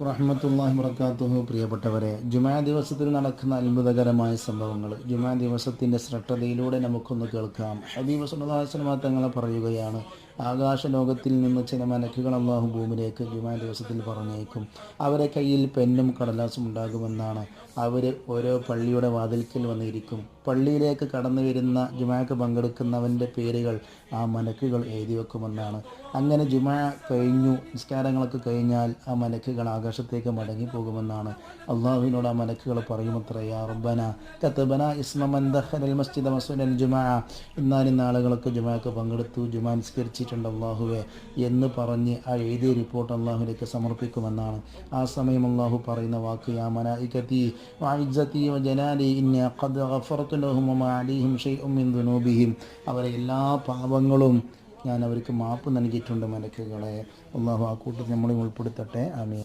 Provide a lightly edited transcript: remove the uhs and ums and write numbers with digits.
റഹ്മത്തുള്ളാഹി വബറകാതുഹു. പ്രിയപ്പെട്ടവരെ, ജുമാ ദിവസത്തിൽ നടക്കുന്ന അത്ഭുതകരമായ സംഭവങ്ങൾ ജുമാ ദിവസത്തിൻ്റെ ശ്രദ്ധയിലൂടെ നമുക്കൊന്ന് കേൾക്കാം. ഹബീബ് സല്ലല്ലാഹു അലൈഹി വസല്ലം തങ്ങൾ പറയുകയാണ്, ആകാശലോകത്തിൽ നിന്ന് ചില മലക്കുകൾ അള്ളാഹു ഭൂമിയിലേക്ക് ജുമാ ദിവസത്തിൽ പറഞ്ഞേക്കും. അവരെ കയ്യിൽ പെന്നും കടലാസും ഉണ്ടാകുമെന്നാണ്. അവർ ഓരോ പള്ളിയുടെ വാതിൽക്കൽ വന്നിരിക്കും. പള്ളിയിലേക്ക് കടന്നു വരുന്ന ജുമാക്ക് പങ്കെടുക്കുന്നവൻ്റെ പേരുകൾ ആ മലക്കുകൾ എഴുതി വെക്കുമെന്നാണ്. അങ്ങനെ ജുമാ കഴിഞ്ഞു, നിസ്കാരങ്ങളൊക്കെ കഴിഞ്ഞാൽ ആ മലക്കുകൾ ആകാശത്തേക്ക് മടങ്ങി പോകുമെന്നാണ്. അള്ളാഹുവിനോട് ആ മലക്കുകൾ പറയുമത്ര, യാ റബ്ബന കതബന ഇസ്മ മൻ ദഖലൽ മസ്ജിദ വസല്ലൽ ജുമാ, ഇന്നാലിന്ന ആളുകളൊക്കെ ജുമാക്ക് പങ്കെടുത്തു, ജുമാ നിസ്കരിച്ചിട്ടുണ്ട് അള്ളാഹുവെ എന്ന് പറഞ്ഞ് ആ എഴുതിയ റിപ്പോർട്ട് അള്ളാഹുവിലേക്ക് സമർപ്പിക്കുമെന്നാണ്. ആ സമയം അള്ളാഹു പറയുന്ന വാക്ക്, യാ മലായികതി വഇസ്സതി വജലാലി ഇന്നി ഖദ് ഗഫർതു ലഹും വമാ അലൈഹിം ശൈഉം മിൻ ദുനൂബിഹിം, അവരെ എല്ലാ പാപങ്ങളും ഞാൻ അവർക്ക് മാപ്പ് നൽകിയിട്ടുണ്ട് മലക്കുകളെ. അള്ളാഹു ആ കൂട്ടത്തിൽ നമ്മളെ ഉൾപ്പെടുത്തട്ടെ. ആമീൻ.